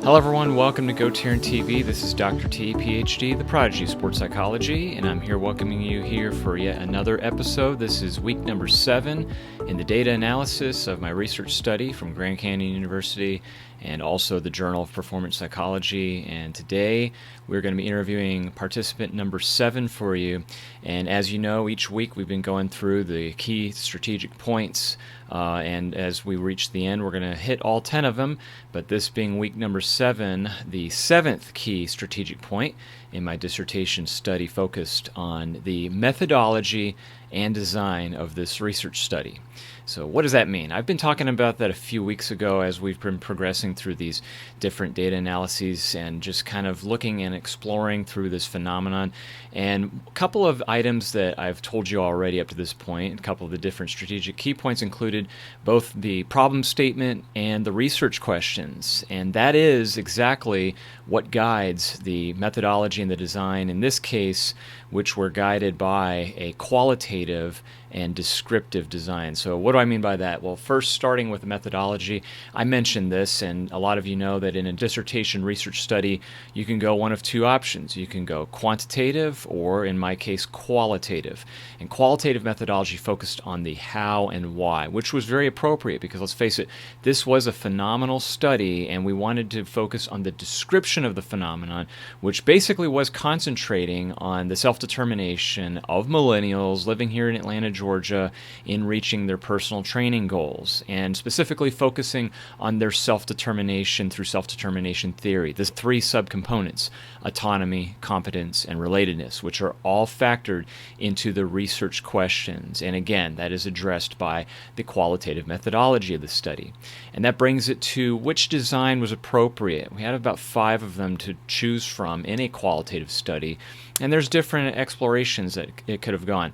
Hello everyone, welcome to GoTarryn TV. This is Dr. T, PhD, the Prodigy of Sports Psychology, and I'm here welcoming you here for yet another episode. This is week number 7 in the data analysis of my research study from Grand Canyon University and also the Journal of Performance Psychology. And today we're going to be interviewing participant number 7 for you. And as you know, each week we've been going through the key strategic points, and as we reach the end, we're going to hit all 10 of them. But this being week number 7, the 7th key strategic point in my dissertation study focused on the methodology and design of this research study. So what does that mean? I've been talking about that a few weeks ago as we've been progressing through these different data analyses and just kind of looking and exploring through this phenomenon. And a couple of items that I've told you already up to this point, a couple of the different strategic key points included both the problem statement and the research questions. And that is exactly what guides the methodology and the design in this case, which were guided by a qualitative and descriptive design. So what do I mean by that? Well, first, starting with the methodology, I mentioned this, and a lot of you know that in a dissertation research study, you can go one of two options. You can go quantitative, or in my case, qualitative. And qualitative methodology focused on the how and why, which was very appropriate because, let's face it, this was a phenomenal study, and we wanted to focus on the description of the phenomenon, which basically was concentrating on the self-determination of millennials living here in Atlanta, Georgia, in reaching their personal training goals, and specifically focusing on their self-determination through self-determination theory. There's 3 subcomponents: autonomy, competence, and relatedness, which are all factored into the research questions. And again, that is addressed by the qualitative methodology of the study. And that brings it to which design was appropriate. We had about 5 of them to choose from in a qualitative study, and there's different explorations that it could have gone.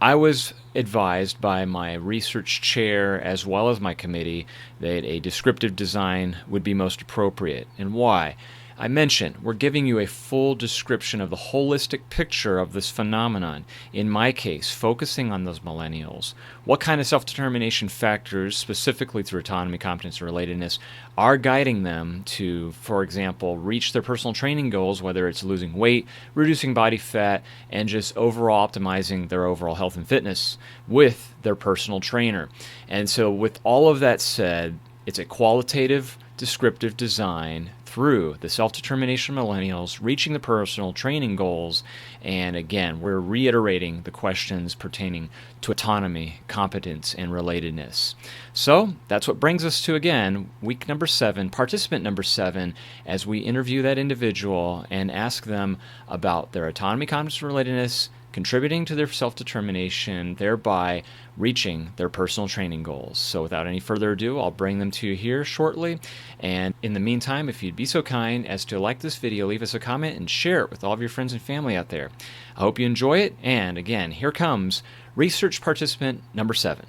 I was advised by my research chair as well as my committee that a descriptive design would be most appropriate. And why? I mentioned we're giving you a full description of the holistic picture of this phenomenon. In my case, focusing on those millennials, what kind of self-determination factors, specifically through autonomy, competence, and relatedness, are guiding them to, for example, reach their personal training goals, whether it's losing weight, reducing body fat, and just overall optimizing their overall health and fitness with their personal trainer. And so with all of that said, it's a qualitative, descriptive design through the self-determination of millennials reaching the personal training goals. And again, we're reiterating the questions pertaining to autonomy, competence, and relatedness. So that's what brings us to, again, week number 7, participant number 7, as we interview that individual and ask them about their autonomy, competence, and relatedness, contributing to their self-determination, thereby reaching their personal training goals. So without any further ado, I'll bring them to you here shortly. And in the meantime, if you'd be so kind as to like this video, leave us a comment and share it with all of your friends and family out there. I hope you enjoy it. And again, here comes research participant number 7.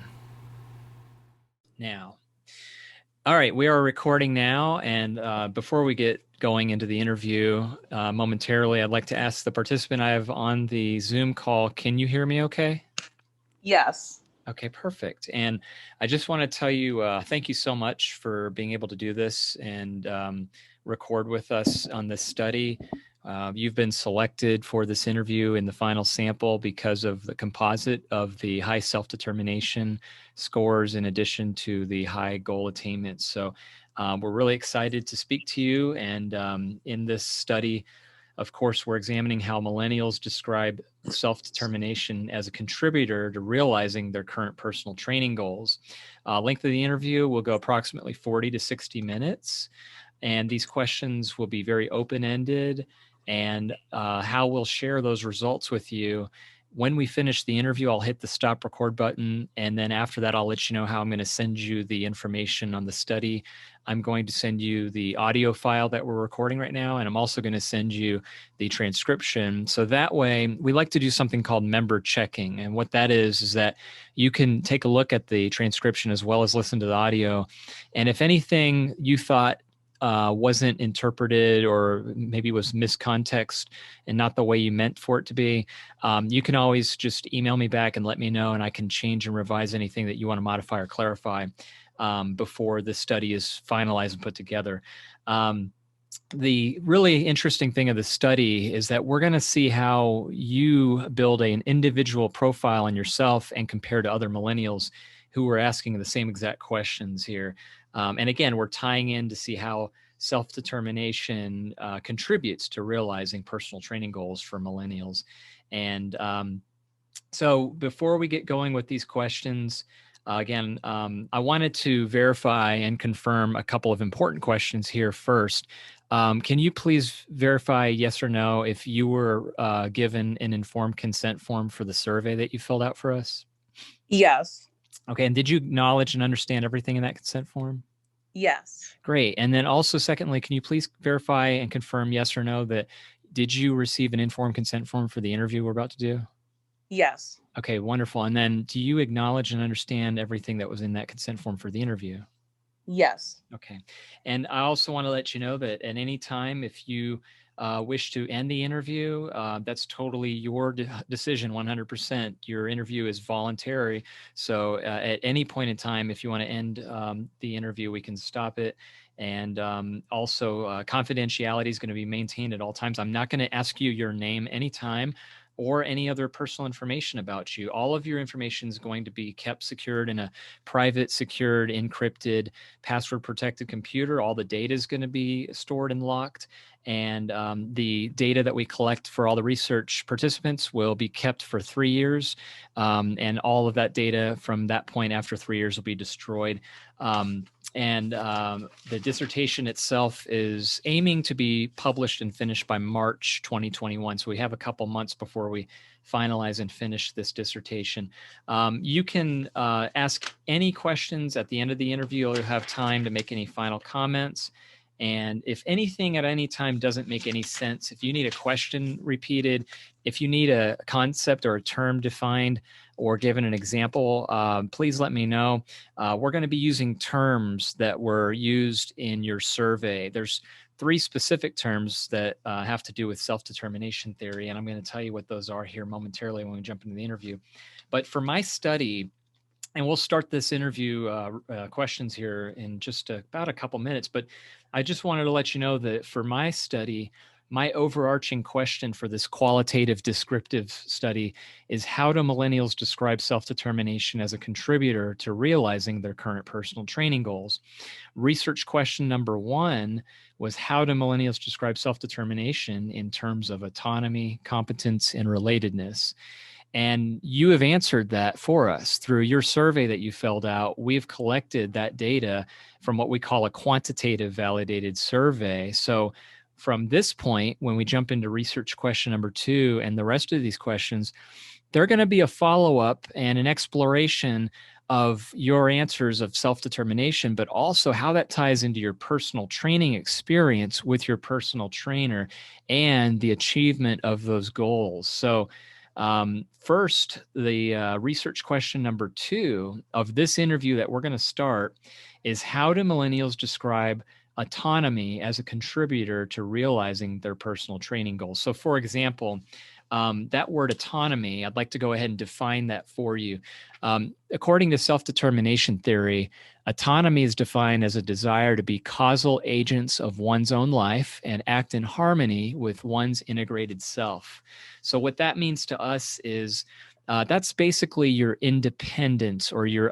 Now, all right, we are recording now. And before we get going into the interview momentarily, I'd like to ask the participant I have on the Zoom call, can you hear me okay? Yes. Okay, perfect. And I just want to tell you, thank you so much for being able to do this and record with us on this study. You've been selected for this interview in the final sample because of the composite of the high self-determination scores in addition to the high goal attainment. So we're really excited to speak to you. And in this study, of course, we're examining how millennials describe self-determination as a contributor to realizing their current personal training goals. Length of the interview will go approximately 40 to 60 minutes. And these questions will be very open-ended, and how we'll share those results with you. When we finish the interview, I'll hit the stop record button, and then after that, I'll let you know how I'm going to send you the information on the study. I'm going to send you the audio file that we're recording right now, and I'm also going to send you the transcription. So that way, we like to do something called member checking. And what that is that you can take a look at the transcription as well as listen to the audio. And if anything you thought wasn't interpreted or maybe was miscontext and not the way you meant for it to be, you can always just email me back and let me know, and I can change and revise anything that you want to modify or clarify before the study is finalized and put together. the really interesting thing of the study is that we're going to see how you build an individual profile on yourself and compare to other millennials who are asking the same exact questions here. And again, we're tying in to see how self-determination contributes to realizing personal training goals for millennials. And so before we get going with these questions, again, I wanted to verify and confirm a couple of important questions here first. Can you please verify yes or no if you were given an informed consent form for the survey that you filled out for us? Yes. Okay, and did you acknowledge and understand everything in that consent form? Yes. Great. And then also, secondly, can you please verify and confirm yes or no that did you receive an informed consent form for the interview we're about to do? Yes. Okay, wonderful. And then do you acknowledge and understand everything that was in that consent form for the interview? Yes. Okay. And I also want to let you know that at any time, if you wish to end the interview, that's totally your decision, 100%. Your interview is voluntary. So at any point in time, if you want to end the interview, we can stop it. And also, confidentiality is going to be maintained at all times. I'm not going to ask you your name anytime or any other personal information about you. All of your information is going to be kept secured in a private, secured, encrypted, password protected computer. All the data is going to be stored and locked. And the data that we collect for all the research participants will be kept for 3 years. And all of that data from that point after 3 years will be destroyed. And the dissertation itself is aiming to be published and finished by March 2021. So we have a couple months before we finalize and finish this dissertation. You can ask any questions at the end of the interview. You'll have time to make any final comments. And if anything at any time doesn't make any sense, if you need a question repeated, if you need a concept or a term defined or given an example, please let me know. We're going to be using terms that were used in your survey. There's 3 specific terms that have to do with self-determination theory, and I'm going to tell you what those are here momentarily when we jump into the interview. But for my study, and we'll start this interview questions here in just about a couple minutes, but I just wanted to let you know that for my study, my overarching question for this qualitative descriptive study is how do millennials describe self-determination as a contributor to realizing their current personal training goals? Research question number 1 was how do millennials describe self-determination in terms of autonomy, competence, and relatedness? And you have answered that for us through your survey that you filled out. We've collected that data from what we call a quantitative validated survey. So from this point, when we jump into research question number 2 and the rest of these questions, they're going to be a follow-up and an exploration of your answers of self-determination, but also how that ties into your personal training experience with your personal trainer and the achievement of those goals. So first, the research question number 2 of this interview that we're going to start is how do millennials describe autonomy as a contributor to realizing their personal training goals? So for example, that word autonomy, I'd like to go ahead and define that for you. According to self-determination theory, autonomy is defined as a desire to be causal agents of one's own life and act in harmony with one's integrated self. So what that means to us is that's basically your independence or your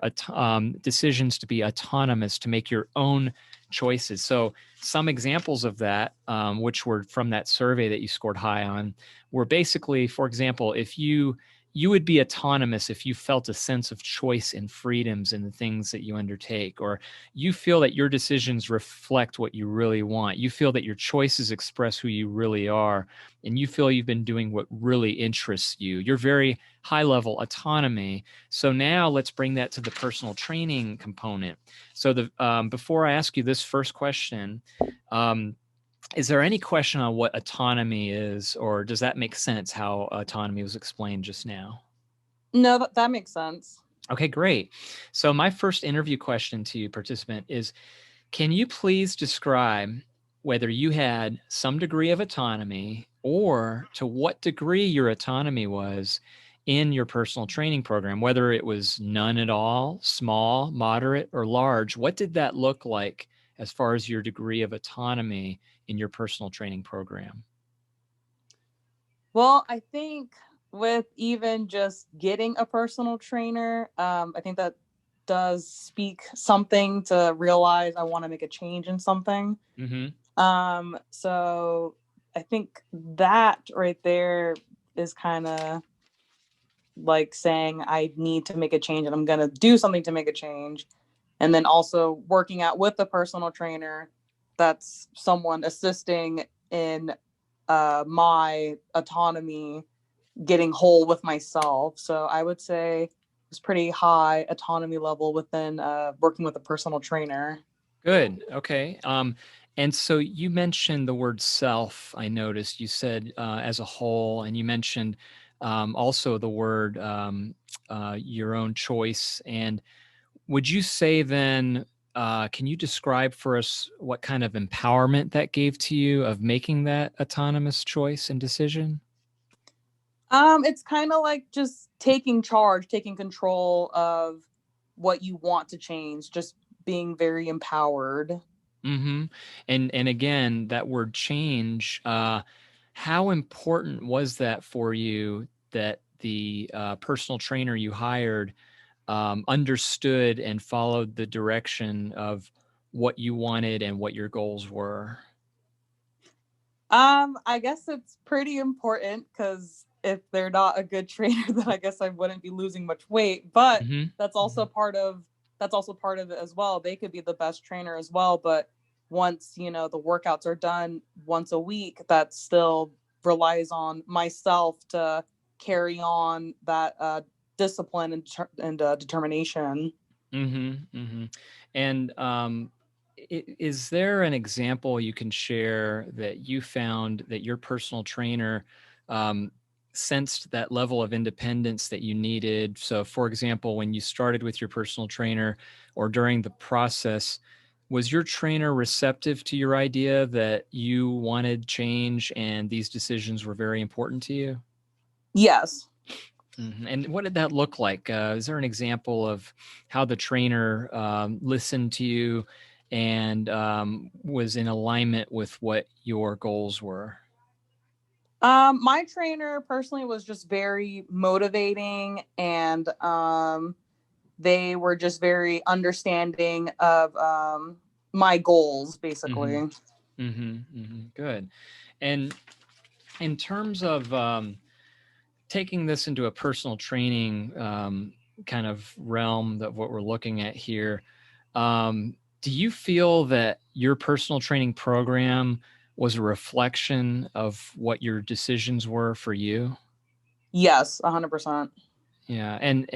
decisions to be autonomous, to make your own choices. So some examples of that, which were from that survey that you scored high on, were basically, for example, if you would be autonomous if you felt a sense of choice and freedoms in the things that you undertake, or you feel that your decisions reflect what you really want. You feel that your choices express who you really are, and you feel you've been doing what really interests you. You're very high level autonomy. So now let's bring that to the personal training component. So before I ask you this first question, is there any question on what autonomy is, or does that make sense how autonomy was explained just now? No, that makes sense. Okay, great. So my first interview question to you, participant, is can you please describe whether you had some degree of autonomy or to what degree your autonomy was in your personal training program, whether it was none at all, small, moderate, or large? What did that look like as far as your degree of autonomy in your personal training program? Well, I think with even just getting a personal trainer, I think that does speak something to realize I want to make a change in something. Mm-hmm. So I think that right there is kind of like saying I need to make a change and I'm going to do something to make a change. And then also working out with a personal trainer, that's someone assisting in my autonomy, getting whole with myself. So I would say it's pretty high autonomy level within working with a personal trainer. Good. Okay. And so you mentioned the word self. I noticed you said as a whole, and you mentioned also the word your own choice. And would you say then, can you describe for us what kind of empowerment that gave to you of making that autonomous choice and decision? It's kind of like just taking charge, taking control of what you want to change, just being very empowered. Mm-hmm. And again, that word change, how important was that for you that the personal trainer you hired understood and followed the direction of what you wanted and what your goals were? I guess it's pretty important because if they're not a good trainer, then I guess I wouldn't be losing much weight. But Mm-hmm. that's also part of that's also part of it as well. They could be the best trainer as well, but once the workouts are done once a week, that still relies on myself to carry on that discipline and determination. Mm-hmm. Mm-hmm. And is there an example you can share that you found that your personal trainer um, sensed that level of independence that you needed? So, for example, when you started with your personal trainer or during the process, was your trainer receptive to your idea that you wanted change and these decisions were very important to you? Yes. Mhm. And what did that look like? Is there an example of how the trainer listened to you and was in alignment with what your goals were? My trainer personally was just very motivating, and they were just very understanding of my goals, Hmm. basically. Hmm. Hmm. Good. And in terms of taking this into a personal training kind of realm of what we're looking at here, do you feel that your personal training program was a reflection of what your decisions were for you? Yes, 100%. Yeah, and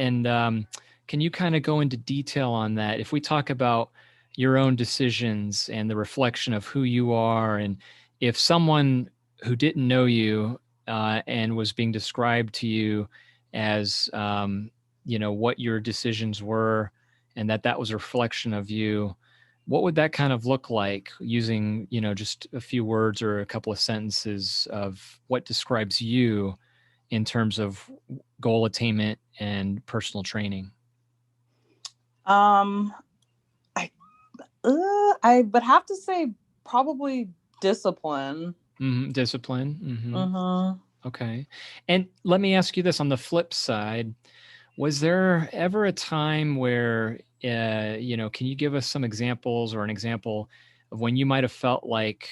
can you kind of go into detail on that? If we talk about your own decisions and the reflection of who you are, and if someone who didn't know you and was being described to you as what your decisions were, and that was a reflection of you, what would that kind of look like using just a few words or a couple of sentences of what describes you in terms of goal attainment and personal training? Um, I I would have to say probably discipline. Discipline. Mm-hmm. Okay. And let me ask you this on the flip side. Was there ever a time where, can you give us some examples or an example of when you might have felt like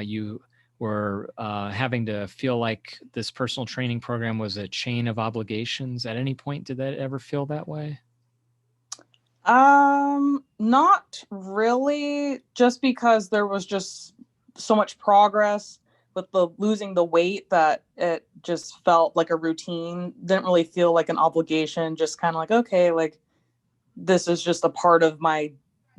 you were having to feel like this personal training program was a chain of obligations? At any point, did that ever feel that way? Not really, just because there was just so much progress with the losing the weight that it just felt like a routine. Didn't really feel like an obligation, just kind of like, okay, like this is just a part of my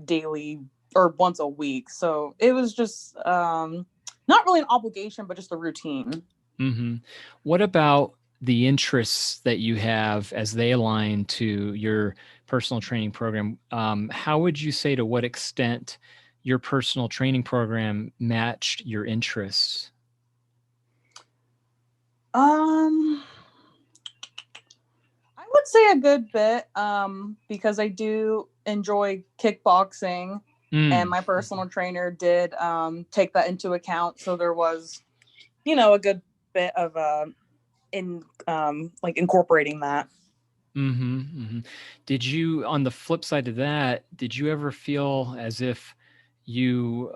daily or once a week. So it was just not really an obligation, but just a routine. Hmm. What about the interests that you have as they align to your personal training program? How would you say to what extent your personal training program matched your interests? Um I would say a good bit, because I do enjoy kickboxing, And my personal trainer did take that into account. So there was, a good bit of like incorporating that. Did you, on the flip side of that, did you ever feel as if you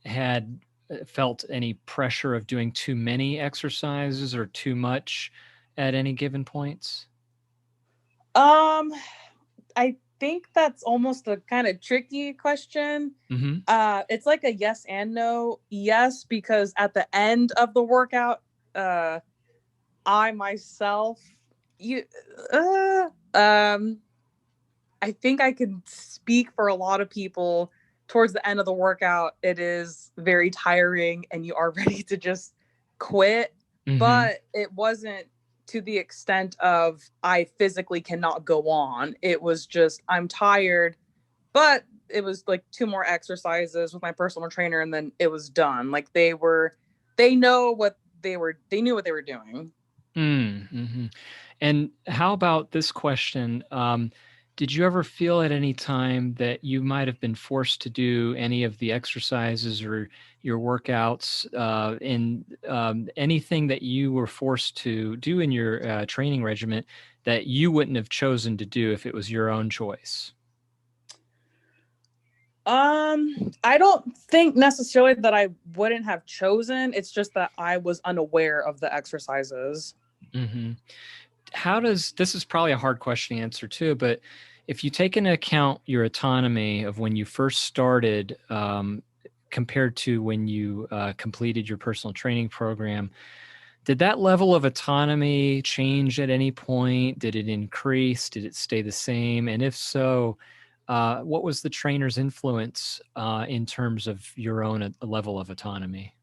had felt any pressure of doing too many exercises or too much at any given points? I think that's almost a kind of tricky question. It's like a yes and no. Yes, because at the end of the workout, I myself, I think I can speak for a lot of people. Towards the end of the workout, it is very tiring and you are ready to just quit. But it wasn't to the extent of I physically cannot go on. It was just I'm tired, but it was like 2 more exercises with my personal trainer and then it was done. Like they knew what they were doing. And how about this question? Did you ever feel at any time that you might have been forced to do any of the exercises or your workouts in anything that you were forced to do in your training regimen that you wouldn't have chosen to do if it was your own choice? I don't think necessarily that I wouldn't have chosen. It's just that I was unaware of the exercises. This is probably a hard question to answer too, but if you take into account your autonomy of when you first started compared to when you completed your personal training program, did that level of autonomy change at any point? Did it increase? Did it stay the same? And if so, what was the trainer's influence in terms of your own level of autonomy?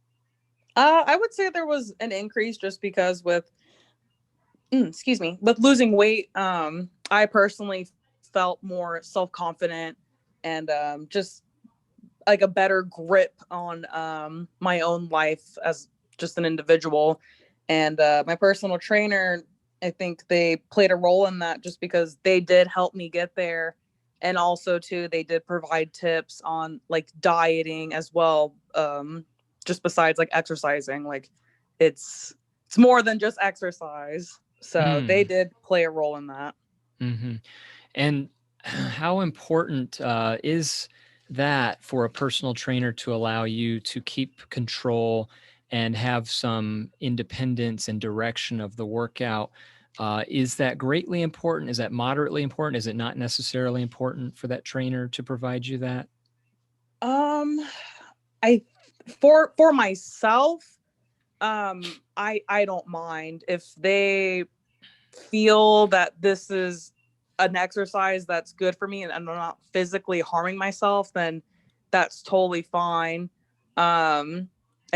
I would say there was an increase just because with losing weight, I personally felt more self-confident and just like a better grip on my own life as just an individual. And my personal trainer, I think they played a role in that just because they did help me get there. And also too, they did provide tips on like dieting as well. Just besides like exercising, like it's more than just exercise. So they did play a role in that. And how important is that for a personal trainer to allow you to keep control and have some independence and direction of the workout? Is that greatly important? Is that moderately important? Is it not necessarily important for that trainer to provide you that? I for myself, I don't mind if they feel that this is an exercise that's good for me and I'm not physically harming myself, then that's totally fine. I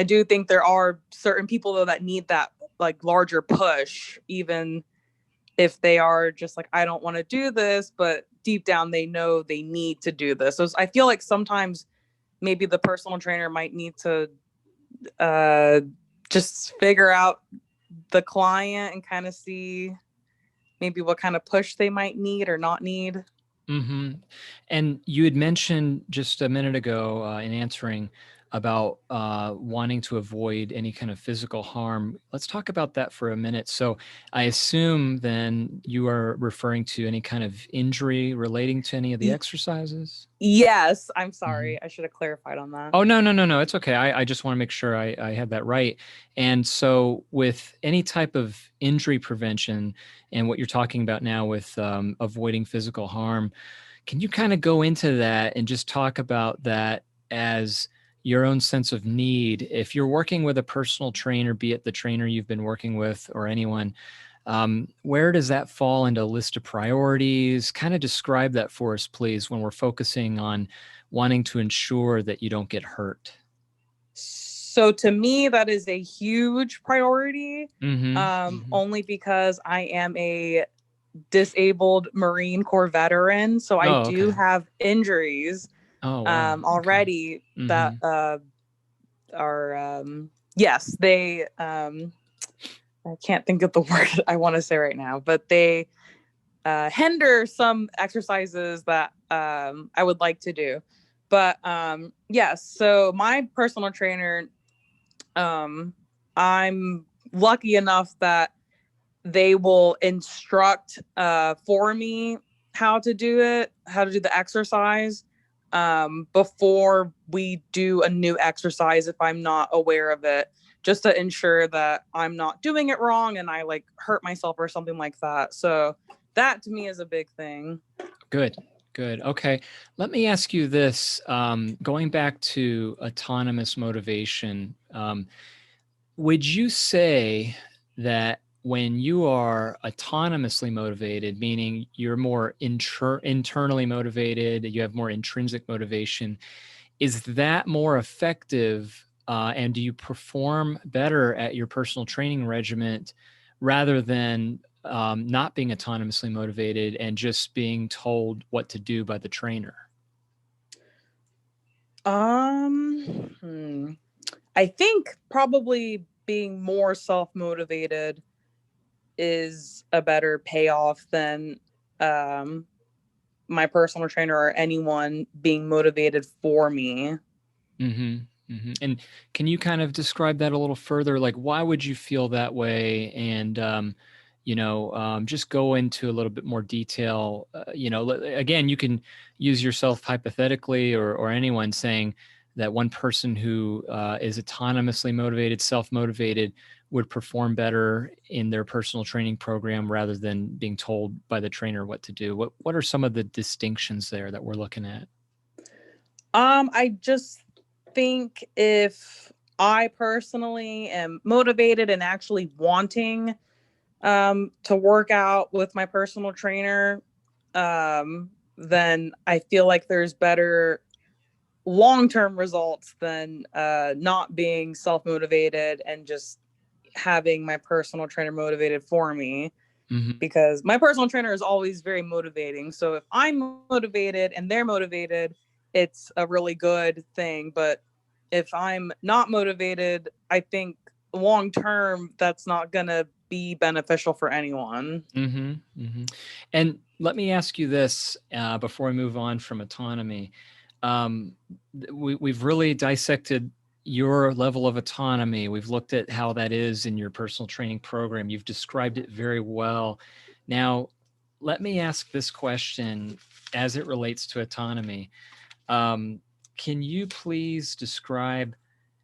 do think there are certain people though that need that like larger push, even if they are just like, I don't want to do this, but deep down they know they need to do this. So I feel like sometimes maybe the personal trainer might need to just figure out the client and kind of see maybe what kind of push they might need or not need. And you had mentioned just a minute ago in answering about wanting to avoid any kind of physical harm. Let's talk about that for a minute. So I assume then you are referring to any kind of injury relating to any of the exercises? Yes, I'm sorry. I should have clarified on that. Oh, no. It's okay. I just want to make sure I had that right. And so with any type of injury prevention and what you're talking about now with avoiding physical harm, can you kind of go into that and just talk about that as your own sense of need? If you're working with a personal trainer, be it the trainer you've been working with or anyone, where does that fall into a list of priorities? Kind of describe that for us, please, when we're focusing on wanting to ensure that you don't get hurt. So to me, that is a huge priority, only because I am a disabled Marine Corps veteran. So I do have injuries already that are, yes, I can't think of the word I want to say right now, but they hinder some exercises that I would like to do. But yes, so my personal trainer, I'm lucky enough that they will instruct for me how to do it, how to do the exercise before we do a new exercise if I'm not aware of it, just to ensure that I'm not doing it wrong and I like hurt myself or something like that. So that to me is a big thing. Good, good. Okay. Let me ask you this. Going back to autonomous motivation, would you say that when you are autonomously motivated, meaning you're more internally motivated, you have more intrinsic motivation, is that more effective? And do you perform better at your personal training regiment rather than not being autonomously motivated and just being told what to do by the trainer? I think probably being more self-motivated is a better payoff than um my personal trainer or anyone being motivated for me. Mm-hmm. Mm-hmm. And can you kind of describe that a little further? Like, why would you feel that way? And, just go into a little bit more detail. Again, you can use yourself hypothetically or anyone saying that one person who is autonomously motivated, self-motivated, would perform better in their personal training program rather than being told by the trainer what to do. What are some of the distinctions there that we're looking at? I just think if I personally am motivated and actually wanting to work out with my personal trainer, then I feel like there's better long-term results than not being self-motivated and just having my personal trainer motivated for me, Mm-hmm. because my personal trainer is always very motivating. So if I'm motivated and they're motivated, it's a really good thing. But if I'm not motivated, I think long term that's not going to be beneficial for anyone. Mm-hmm. Mm-hmm. And let me ask you this before we move on from autonomy. Um, we've really dissected your level of autonomy. We've looked at how that is in your personal training program. You've described it very well. Now, let me ask this question as it relates to autonomy. Um, can you please describe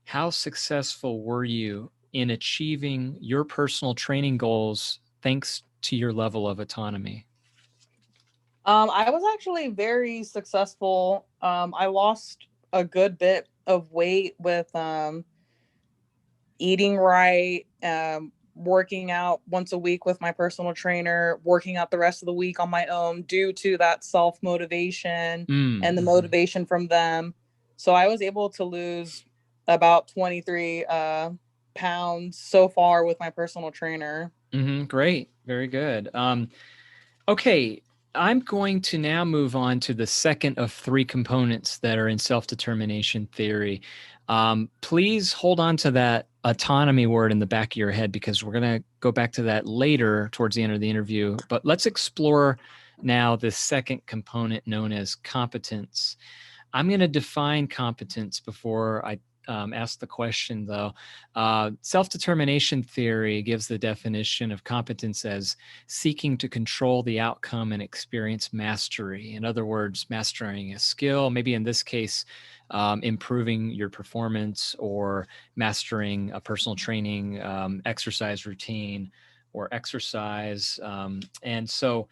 how successful were you in achieving your personal training goals thanks to your level of autonomy? I was actually very successful. I lost a good bit of weight with eating right, working out once a week with my personal trainer, working out the rest of the week on my own due to that self motivation and the Mm-hmm. motivation from them. So I was able to lose about 23 pounds so far with my personal trainer. Mm-hmm. Great. Very good. Okay. I'm going to now move on to the second of three components that are in self-determination theory. Please hold on to that autonomy word in the back of your head because we're going to go back to that later towards the end of the interview. But let's explore now the second component known as competence. I'm going to define competence before I ask the question, though. Self-determination theory gives the definition of competence as seeking to control the outcome and experience mastery. In other words, mastering a skill, maybe in this case, improving your performance or mastering a personal training exercise routine or exercise. And so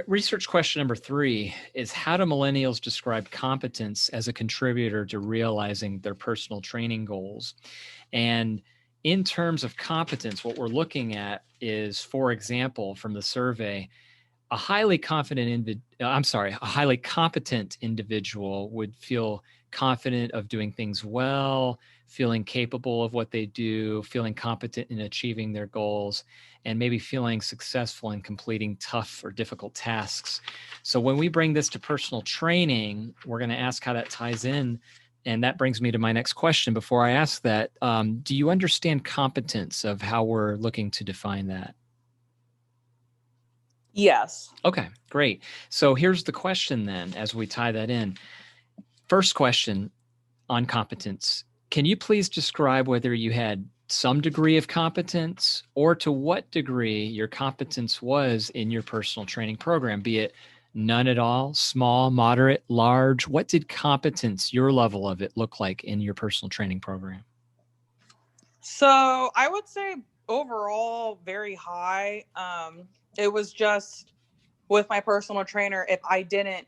research question number 3 is, how do millennials describe competence as a contributor to realizing their personal training goals? And in terms of competence, what we're looking at is, for example, from the survey, a highly a highly competent individual would feel confident of doing things well, feeling capable of what they do, feeling competent in achieving their goals, and maybe feeling successful in completing tough or difficult tasks. So when we bring this to personal training, we're going to ask how that ties in. And that brings me to my next question. Before I ask that, do you understand competence of how we're looking to define that? Yes. Okay, great. So here's the question then, as we tie that in. First question on competence. Can you please describe whether you had some degree of competence or to what degree your competence was in your personal training program, be it none at all, small, moderate, large? What did competence, your level of it, look like in your personal training program? So I would say overall very high. It was just with my personal trainer, if I didn't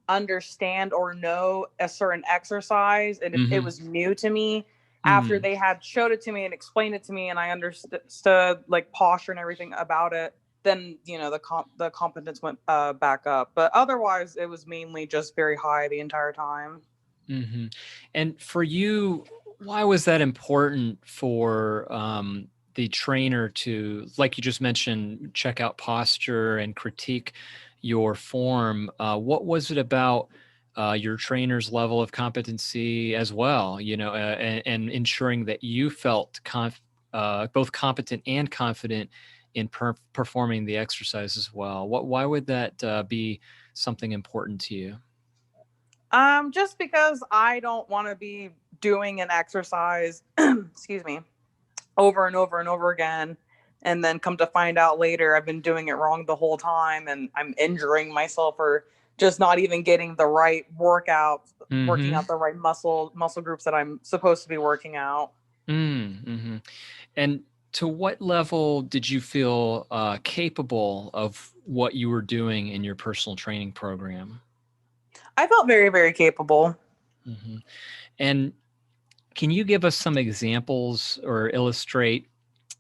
understand or know a certain exercise and if it Mm-hmm. was new to me, after Mm-hmm. they had showed it to me and explained it to me and I understood like posture and everything about it, then the competence went back up. But otherwise it was mainly just very high the entire time. Mm-hmm. And for you, why was that important for the trainer to, like you just mentioned, check out posture and critique your form? What was it about your trainer's level of competency as well? And ensuring that you felt both competent and confident in performing the exercise as well. Why would that be something important to you? Just because I don't want to be doing an exercise, excuse me, over and over and over again, and then come to find out later I've been doing it wrong the whole time, and I'm injuring myself or just not even getting the right workout, working Mm-hmm. out the right muscle groups that I'm supposed to be working out. Mm-hmm. And to what level did you feel capable of what you were doing in your personal training program? I felt very, very capable. Hmm. And can you give us some examples or illustrate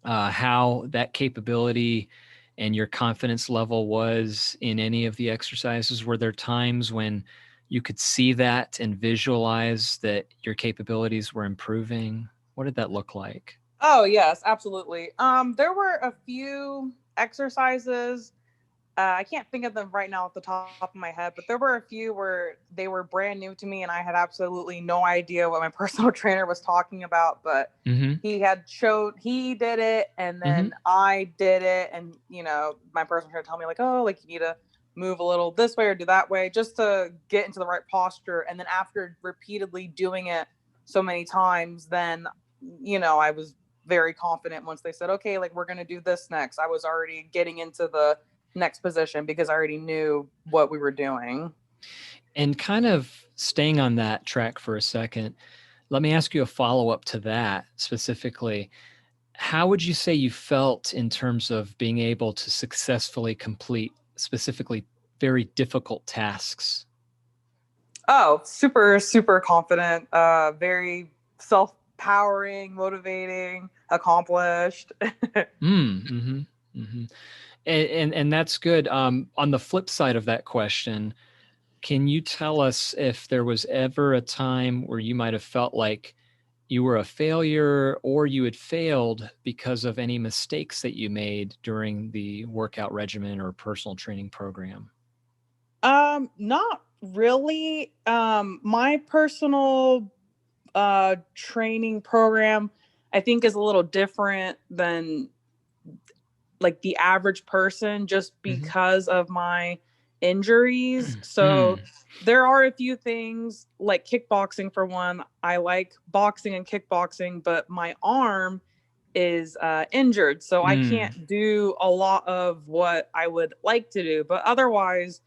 how that capability and your confidence level was in any of the exercises? Were there times when you could see that and visualize that your capabilities were improving? What did that look like? Oh yes, absolutely. There were a few exercises. I can't think of them right now off the top of my head, but there were a few where they were brand new to me and I had absolutely no idea what my personal trainer was talking about. But Mm-hmm. he did it and Mm-hmm. then I did it. And, my personal trainer told me, like, oh, like you need to move a little this way or do that way just to get into the right posture. And then after repeatedly doing it so many times, then, I was very confident once they said, okay, like we're going to do this next. I was already getting into the next position because I already knew what we were doing. And kind of staying on that track for a second, let me ask you a follow up to that specifically. How would you say you felt in terms of being able to successfully complete specifically very difficult tasks? Oh, super, super confident, very self powering, motivating, accomplished. Mm-hmm. Mm-hmm. And that's good. On the flip side of that question, can you tell us if there was ever a time where you might have felt like you were a failure or you had failed because of any mistakes that you made during the workout regimen or personal training program? Not really. My personal training program I think is a little different than like the average person just Hmm. because of my injuries. So Mm. there are a few things like kickboxing for one. I like boxing and kickboxing, but my arm is injured, so I Mm. can't do a lot of what I would like to do. But otherwise,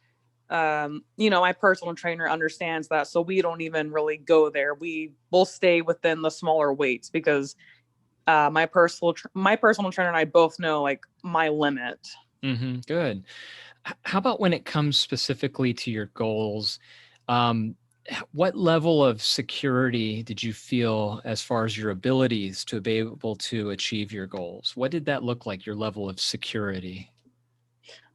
my personal trainer understands that, so we don't even really go there. We will stay within the smaller weights because my personal trainer and I both know like my limit. Hmm. Good. How about when it comes specifically to your goals? Um, what level of security did you feel as far as your abilities to be able to achieve your goals? What did that look like, your level of security?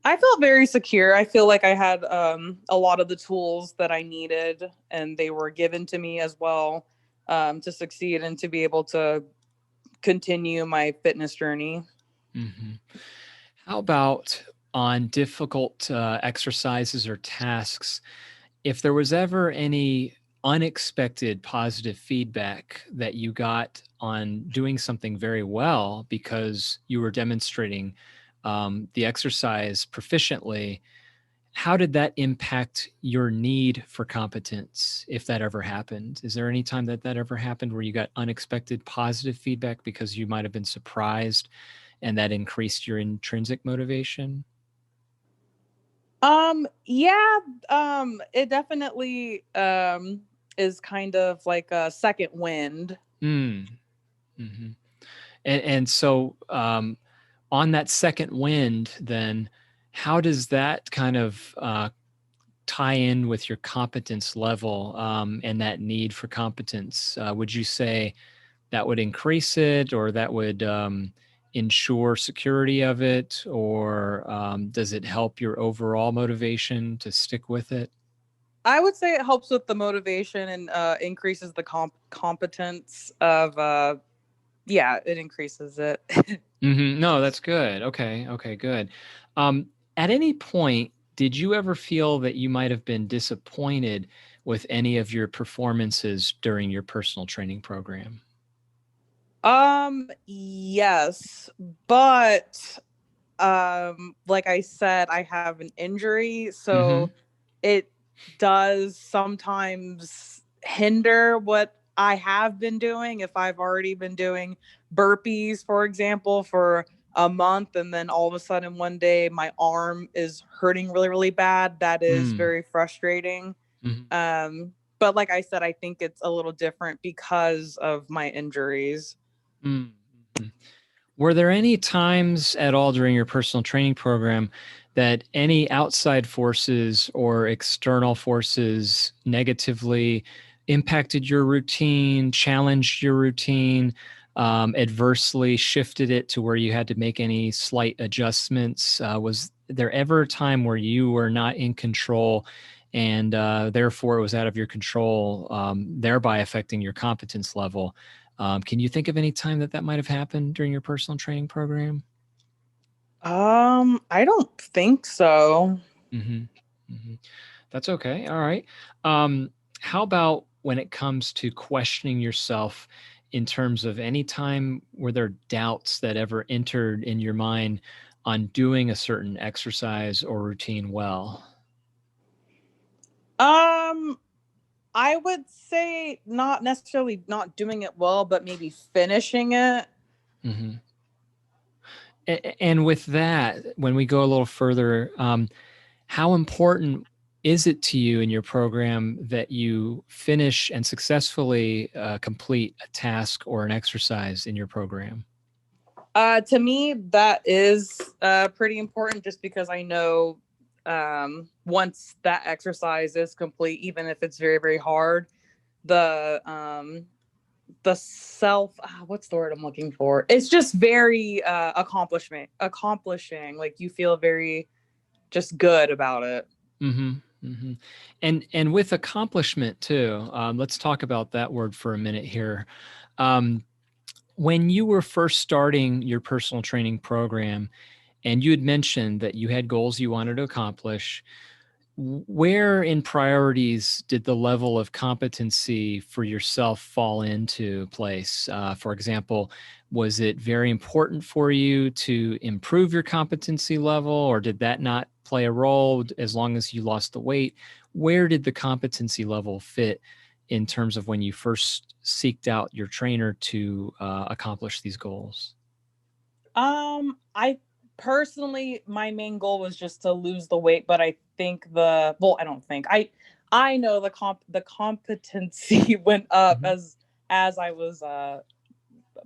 I felt very secure. I feel like I had a lot of the tools that I needed, and they were given to me as well to succeed and to be able to continue my fitness journey. Hmm. How about on difficult exercises or tasks? If there was ever any unexpected positive feedback that you got on doing something very well because you were demonstrating the exercise proficiently, how did that impact your need for competence, if that ever happened? Is there any time that that ever happened where you got unexpected positive feedback because you might have been surprised and that increased your intrinsic motivation? Yeah, it definitely is kind of like a second wind. Mm. hmm and so on that second wind, then how does that kind of tie in with your competence level and that need for competence? Would you say that would increase it, or that would ensure security of it, or does it help your overall motivation to stick with it? I would say it helps with the motivation and increases the competence of yeah, it increases it. No, that's good. Okay. Okay, good. At any point, did you ever feel that you might have been disappointed with any of your performances during your personal training program? Yes, but like I said, I have an injury, hmm so it does sometimes hinder what I have been doing. If I've already been doing burpees, for example, for a month, and then all of a sudden one day my arm is hurting really, really bad, that is Mm. very frustrating. hmm But like I said, I think it's a little different because of my injuries. Mm-hmm. Were there any times at all during your personal training program that any outside forces or external forces negatively impacted your routine, challenged your routine, adversely shifted it to where you had to make any slight adjustments? Was there ever a time where you were not in control and therefore it was out of your control, thereby affecting your competence level? Can you think of any time that that might have happened during your personal training program? I don't think so. hmm hmm That's okay. All right. Um, how about when it comes to questioning yourself in terms of any time were there doubts that ever entered in your mind on doing a certain exercise or routine well? Um, I would say not necessarily not doing it well, but maybe finishing it. hmm And with that, when we go a little further, how important is it to you in your program that you finish and successfully complete a task or an exercise in your program? To me, that is pretty important just because I know once that exercise is complete, even if it's very, very hard, the self what's the word I'm looking for? It's just very accomplishing. Like you feel very just good about it. hmm hmm And with accomplishment too, let's talk about that word for a minute here. Um, when you were first starting your personal training program, and you had mentioned that you had goals you wanted to accomplish, where in priorities did the level of competency for yourself fall into place? For example, was it very important for you to improve your competency level, or did that not play a role as long as you lost the weight? Where did the competency level fit in terms of when you first seeked out your trainer to accomplish these goals? I personally, my main goal was just to lose the weight, but I think the well, I don't think I know the competency went up Mhm. as I was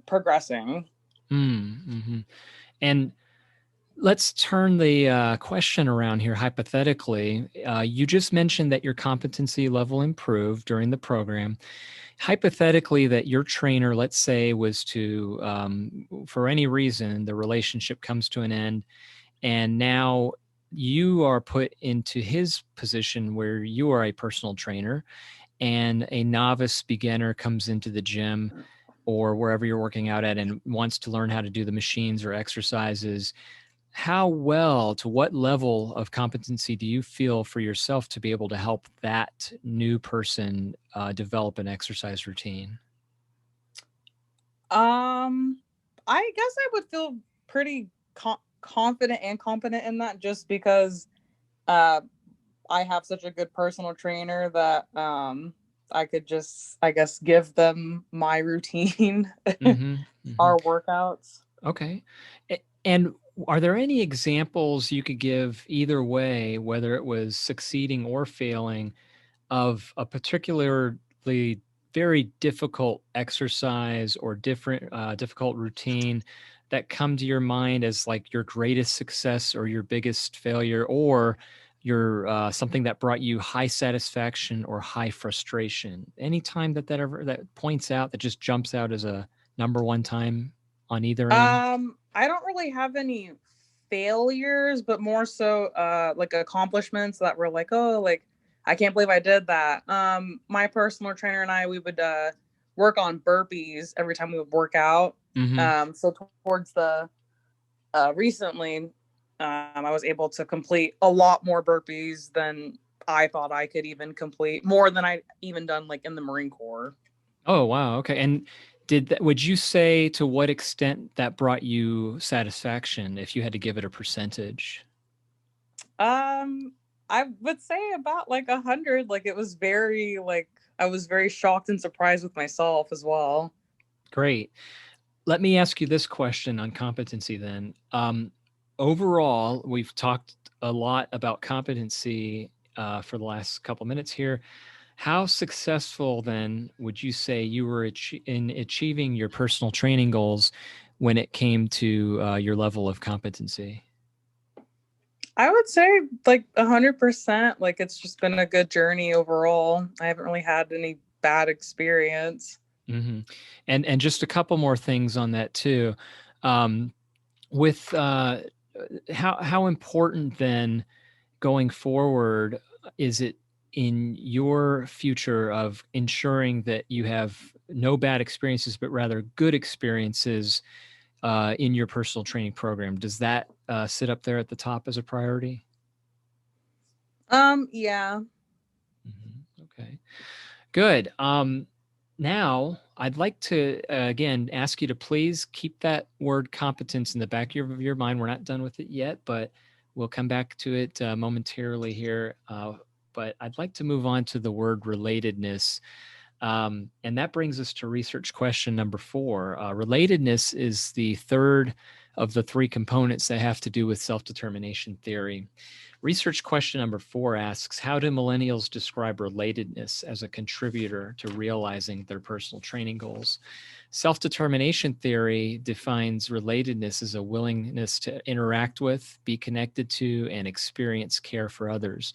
progressing. Mm-hmm. And let's turn the question around here hypothetically. You just mentioned that your competency level improved during the program. Hypothetically, that your trainer, let's say, was to, for any reason, the relationship comes to an end, and now you are put into his position where you are a personal trainer, and a novice beginner comes into the gym or wherever you're working out at and wants to learn how to do the machines or exercises. How well, to what level of competency do you feel for yourself to be able to help that new person develop an exercise routine? Um, I guess I would feel pretty confident and competent in that, just because I have such a good personal trainer that I could just, I guess, give them my routine, our workouts. Okay. And are there any examples you could give either way, whether it was succeeding or failing, of a particularly very difficult exercise or difficult routine that come to your mind as like your greatest success or your biggest failure, or your something that brought you high satisfaction or high frustration? Any time that points out, that just jumps out as a number one time on either end? I don't really have any failures, but more so like accomplishments that were like, oh, like I can't believe I did that. My personal trainer and I, we would work on burpees every time we would work out. So towards the recently, I was able to complete a lot more burpees than I thought I could even complete, more than I even done like in the Marine Corps. Oh, wow. Okay. And would you say to what extent that brought you satisfaction if you had to give it a percentage? I would say about like 100. Like it was very like I was very shocked and surprised with myself as well. Great. Let me ask you this question on competency then. Overall, we've talked a lot about competency for the last couple minutes here. How successful then would you say you were in achieving your personal training goals when it came to your level of competency? I would say like 100%. Like it's just been a good journey overall. I haven't really had any bad experience. Mm-hmm. And just a couple more things on that too. Um, with how important then going forward is it in your future of ensuring that you have no bad experiences, but rather good experiences in your personal training program? Does that sit up there at the top as a priority? Yeah. Okay, good. Now I'd like to again ask you to please keep that word competence in the back of your mind. We're not done with it yet, but we'll come back to it momentarily here. But I'd like to move on to the word relatedness. And that brings us to research question number 4. Relatedness is the third of the 3 components that have to do with self-determination theory. Research question number 4 asks, how do millennials describe relatedness as a contributor to realizing their personal training goals? Self-determination theory defines relatedness as a willingness to interact with, be connected to, and experience care for others.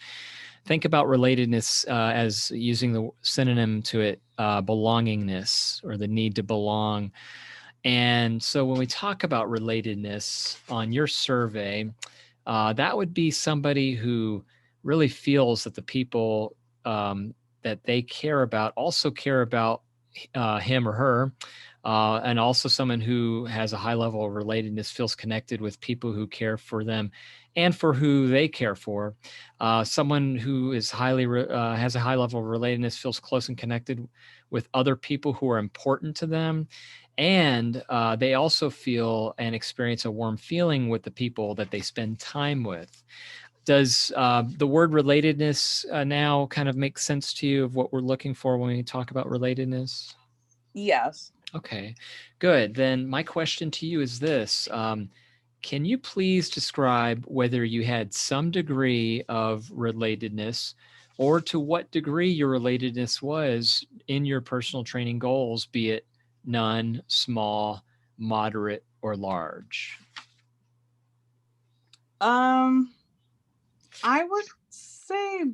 Think about relatedness as using the synonym to it, belongingness, or the need to belong. And so when we talk about relatedness on your survey, that would be somebody who really feels that the people that they care about also care about him or her, and also someone who has a high level of relatedness, feels connected with people who care for them and for who they care for. Someone who is has a high level of relatedness, feels close and connected with other people who are important to them. And they also feel and experience a warm feeling with the people that they spend time with. Does the word relatedness now kind of make sense to you of what we're looking for when we talk about relatedness? Yes. Okay, good. Then my question to you is this. Can you please describe whether you had some degree of relatedness, or to what degree your relatedness was in your personal training goals, be it none, small, moderate, or large? I would say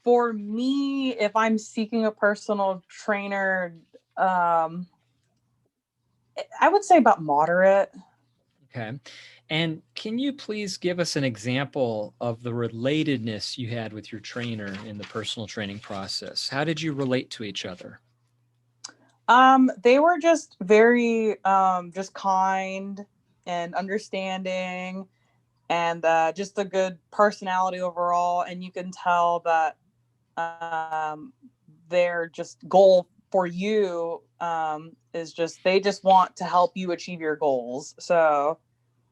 for me, if I'm seeking a personal trainer, I would say about moderate. Okay. And can you please give us an example of the relatedness you had with your trainer in the personal training process? How did you relate to each other? They were just very just kind and understanding, and just a good personality overall. And you can tell that their just goal for you is just they just want to help you achieve your goals. So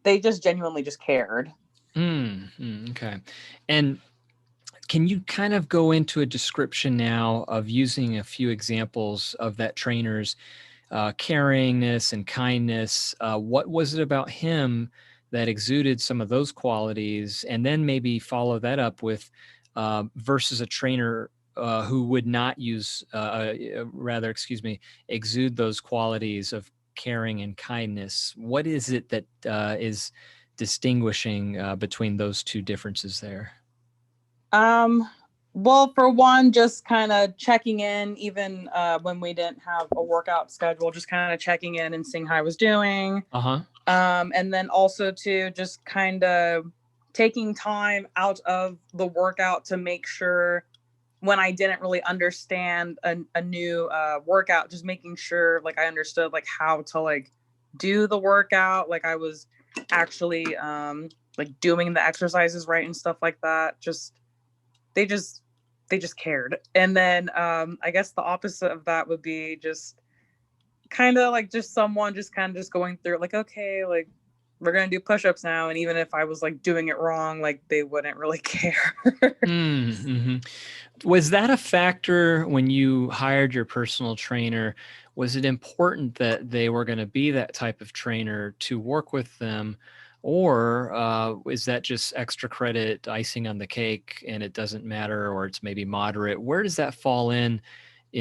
they just genuinely just cared. Okay. And can you kind of go into a description now of using a few examples of that trainer's caringness and kindness? What was it about him that exuded some of those qualities? And then maybe follow that up with versus a trainer who would not exude those qualities of caring and kindness. What is it that is distinguishing between those two differences there? Well, for one, just kind of checking in, even when we didn't have a workout schedule, just kind of checking in and seeing how I was doing. Uh-huh. And then also to just kind of taking time out of the workout to make sure when I didn't really understand a new workout, just making sure like I understood like how to like do the workout, like I was actually like doing the exercises right and stuff like that. Just they just they just cared. And then I guess the opposite of that would be just kind of like just someone just kind of just going through like, okay, like we're gonna do push-ups now, and even if I was like doing it wrong, like they wouldn't really care. Mm-hmm. Was that a factor when you hired your personal trainer? Was it important that they were going to be that type of trainer to work with them? Or is that just extra credit, icing on the cake, and it doesn't matter, or it's maybe moderate? Where does that fall in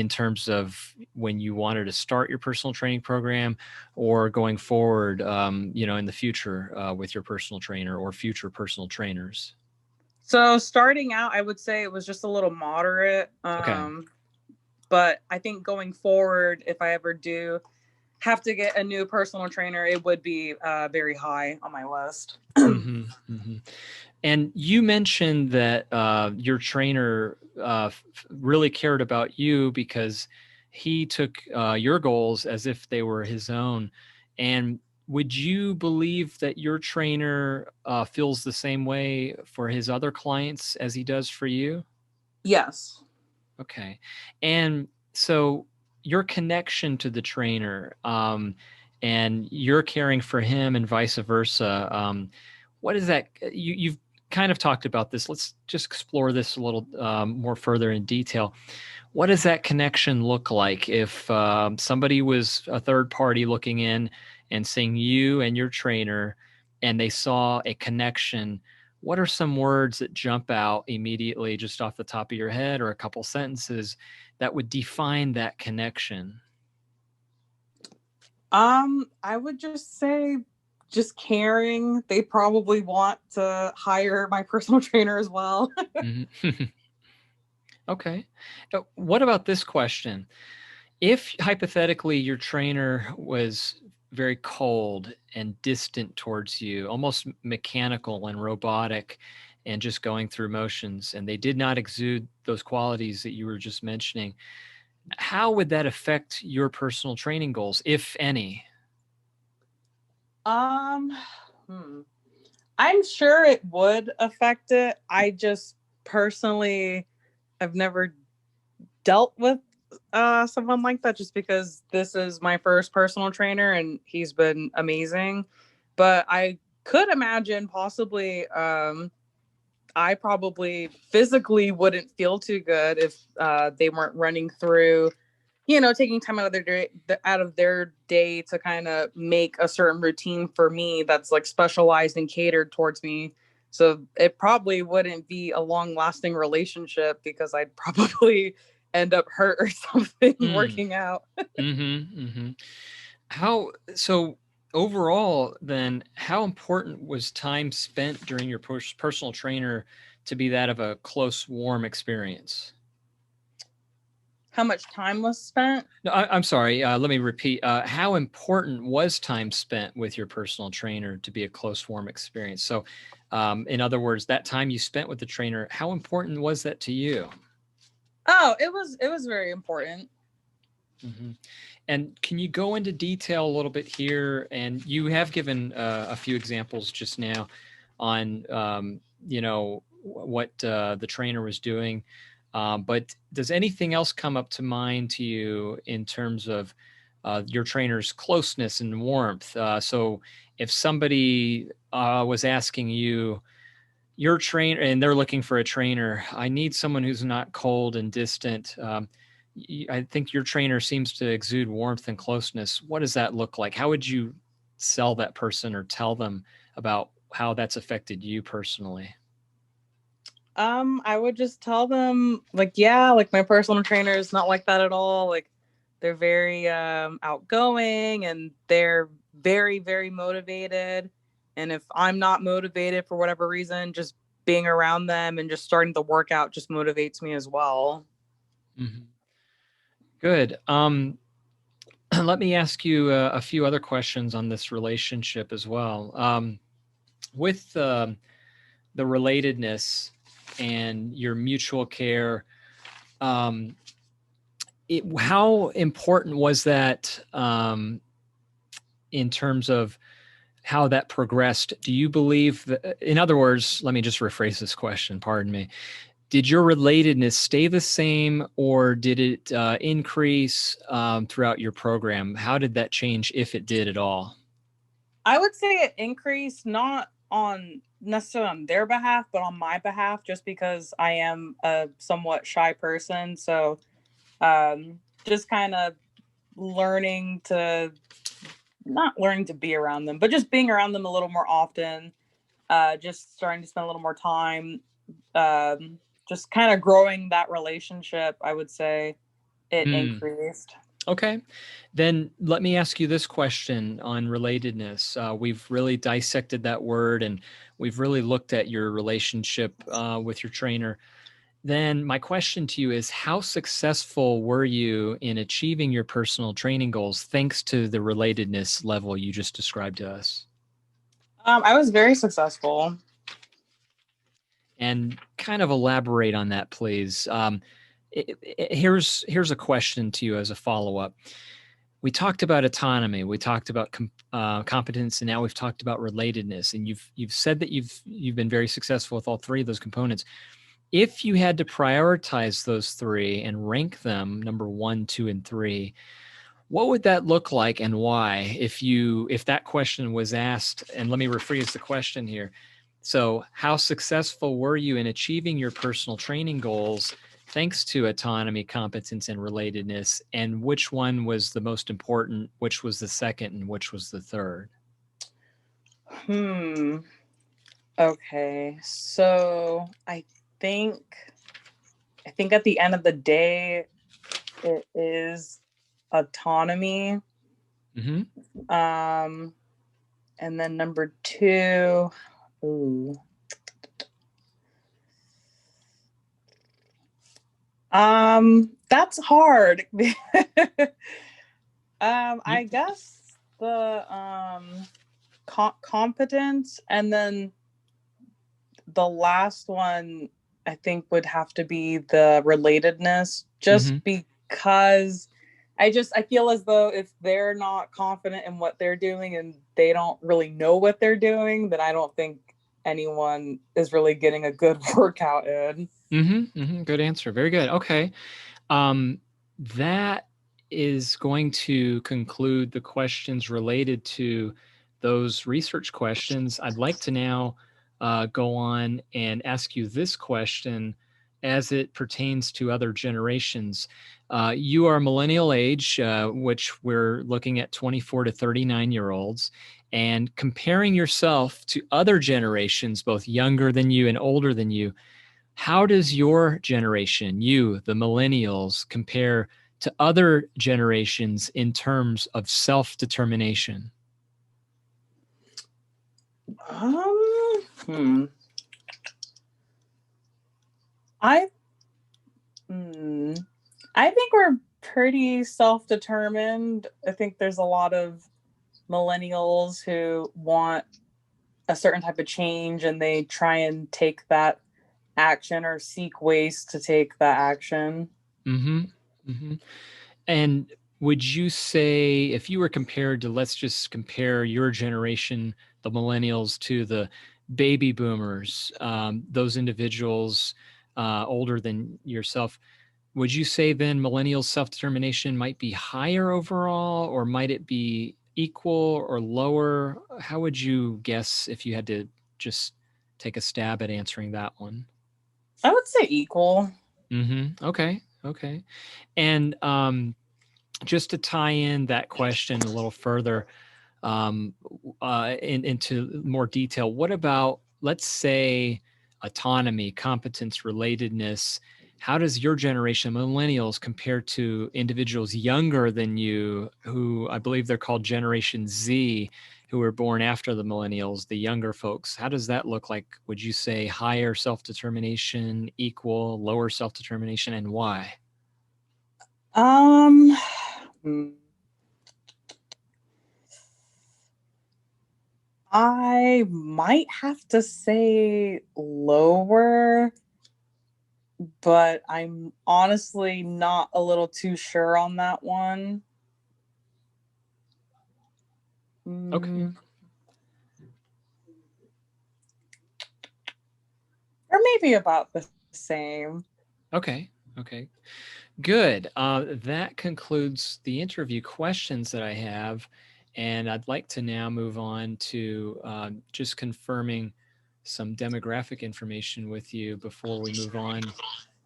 terms of when you wanted to start your personal training program or going forward, in the future with your personal trainer or future personal trainers? So starting out, I would say it was just a little moderate. Okay. But I think going forward, if I ever do have to get a new personal trainer, it would be very high on my list. Hmm. Hmm. And you mentioned that your trainer really cared about you because he took your goals as if they were his own. And would you believe that your trainer feels the same way for his other clients as he does for you? Yes. Okay. And so your connection to the trainer and you're caring for him and vice versa. What is that? You've kind of talked about this. Let's just explore this a little more further in detail. What does that connection look like if somebody was a third party looking in and seeing you and your trainer and they saw a connection? What are some words that jump out immediately just off the top of your head or a couple sentences that would define that connection? I would just say just caring. They probably want to hire my personal trainer as well. Mhm. Okay. What about this question? If hypothetically your trainer was very cold and distant towards you, almost mechanical and robotic and just going through motions, and they did not exude those qualities that you were just mentioning, how would that affect your personal training goals, if any? Um, hmm. I'm sure it would affect it. I just personally have never dealt with someone like that just because this is my first personal trainer and he's been amazing. But I could imagine possibly I probably physically wouldn't feel too good if they weren't running through, taking time out of their day to kind of make a certain routine for me that's like specialized and catered towards me. So it probably wouldn't be a long lasting relationship because I'd probably end up hurt or something Mm. working out. Mm-hmm. Mm-hmm. How so overall then, how important was time spent during your personal trainer to be that of a close, warm experience? How much time was spent? No, I'm sorry. Let me repeat. How important was time spent with your personal trainer to be a close, warm experience? So, in other words, that time you spent with the trainer, how important was that to you? Oh, it was very important. Hmm. And can you go into detail a little bit here? And you have given a few examples just now on, what the trainer was doing. But does anything else come up to mind to you in terms of your trainer's closeness and warmth. So if somebody was asking you, your trainer, and they're looking for a trainer, I need someone who's not cold and distant. I think your trainer seems to exude warmth and closeness. What does that look like? How would you sell that person or tell them about how that's affected you personally? I would just tell them like, yeah, like my personal trainer is not like that at all. Like they're very outgoing and they're very, very motivated. And if I'm not motivated for whatever reason, just being around them and just starting the workout just motivates me as well. Mm-hmm. Good. Let me ask you a few other questions on this relationship as well. With the relatedness and your mutual care, um, how important was that in terms of how that progressed? Do you believe that, in other words, let me just rephrase this question, pardon me. Did your relatedness stay the same or did it increase throughout your program? How did that change, if it did at all? I would say it increased not on necessarily on their behalf, but on my behalf, just because I am a somewhat shy person. So just kind of learning to not learning to be around them, but just being around them a little more often, just starting to spend a little more time, just kind of growing that relationship, I would say it increased. Okay. Then let me ask you this question on relatedness. We've really dissected that word and we've really looked at your relationship with your trainer. Then my question to you is, how successful were you in achieving your personal training goals thanks to the relatedness level you just described to us? I was very successful. And kind of elaborate on that, please. Here's a question to you as a follow-up. We talked about autonomy, we talked about competence, and now we've talked about relatedness. And you've said that you've been very successful with all three of those components. If you had to prioritize those three and rank them number 1, 2, and 3, what would that look like and why? If that question was asked, and let me rephrase the question here. So, how successful were you in achieving your personal training goals thanks to autonomy, competence, and relatedness? And which one was the most important? Which was the second? And which was the third? Okay. So think I think at the end of the day, it is autonomy. Mm-hmm. And then number 2, ooh. That's hard. I guess the competence, and then the last one I think would have to be the relatedness, just Mm-hmm. because I feel as though if they're not confident in what they're doing and they don't really know what they're doing, then I don't think anyone is really getting a good workout in. Mm-hmm. Mm-hmm. Good answer. Very good. Okay. That is going to conclude the questions related to those research questions. I'd like to now go on and ask you this question as it pertains to other generations. You are millennial age, which we're looking at 24 to 39-year-olds, and comparing yourself to other generations, both younger than you and older than you. How does your generation, you, the millennials, compare to other generations in terms of self-determination? Hmm. I hmm. I think we're pretty self-determined. I think there's a lot of millennials who want a certain type of change and they try and take that action or seek ways to take that action. Mm-hmm. Mm-hmm. And would you say, if you were compared to, let's just compare your generation, the millennials, to the baby boomers, those individuals older than yourself, would you say then millennials' self-determination might be higher overall, or might it be equal or lower? How would you guess if you had to just take a stab at answering that one? I would say equal. Okay. Okay. And just to tie in that question a little further, into more detail, what about, let's say, autonomy, competence, relatedness? How does your generation, millennials, compare to individuals younger than you, who I believe they're called Generation Z, who were born after the millennials, the younger folks? How does that look like? Would you say higher self-determination, equal, lower self-determination, and why? Um, hmm, I might have to say lower, but I'm honestly not a little too sure on that one. Okay. Mm, or maybe about the same. Okay. Okay. Good. That concludes the interview questions that I have. And I'd like to now move on to just confirming some demographic information with you before we move on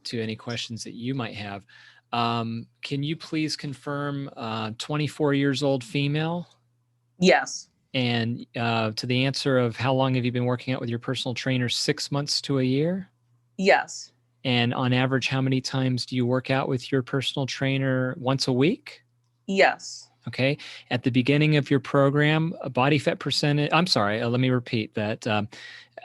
to any questions that you might have. Can you please confirm 24 years old female? Yes. And to the answer of how long have you been working out with your personal trainer? 6 months to a year? Yes. And on average, how many times do you work out with your personal trainer? Once a week? Yes. Okay. At the beginning of your program, a body fat percentage, I'm sorry, let me repeat that.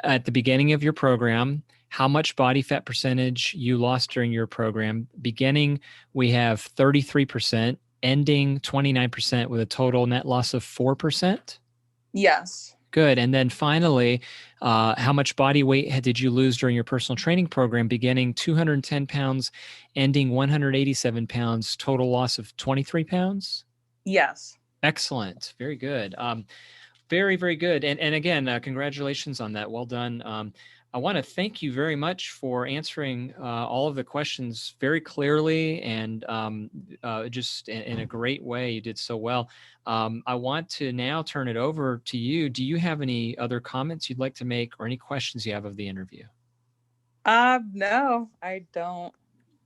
At the beginning of your program, how much body fat percentage you lost during your program? Beginning, we have 33%, ending 29% with a total net loss of 4%. Yes. Good. And then finally, how much body weight did you lose during your personal training program? Beginning 210 pounds, ending 187 pounds, total loss of 23 pounds? Yes. Excellent. Very good. Very, very good. And again, congratulations on that. Well done. I want to thank you very much for answering all of the questions very clearly and just in a great way. You did so well. I want to now turn it over to you. Do you have any other comments you'd like to make or any questions you have of the interview? No, I don't.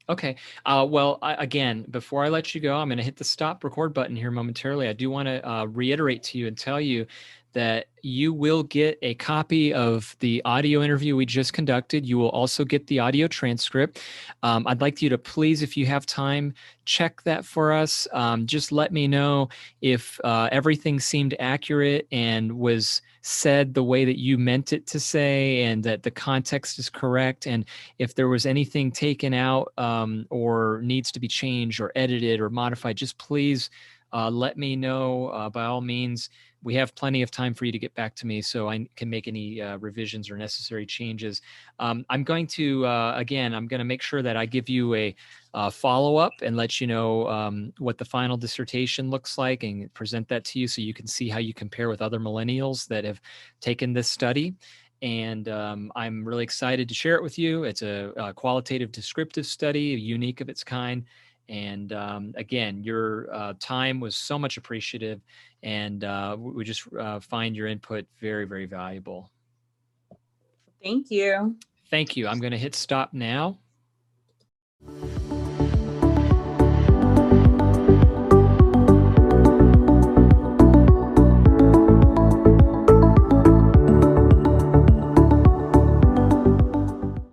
Okay. Well, again, before I let you go, I'm going to hit the stop record button here momentarily. I do want to reiterate to you and tell you that you will get a copy of the audio interview we just conducted. You will also get the audio transcript. I'd like you to please, if you have time, check that for us. Just let me know if everything seemed accurate and was said the way that you meant it to say, and that the context is correct. And if there was anything taken out or needs to be changed or edited or modified, just please let me know. By all means, we have plenty of time for you to get back to me so I can make any revisions or necessary changes. I'm going to, again, I'm going to make sure that I give you a follow-up and let you know what the final dissertation looks like and present that to you so you can see how you compare with other millennials that have taken this study. And I'm really excited to share it with you. It's a qualitative descriptive study, unique of its kind. And again, your time was so much appreciative, and we just find your input very, very valuable. Thank you. Thank you. I'm going to hit stop now.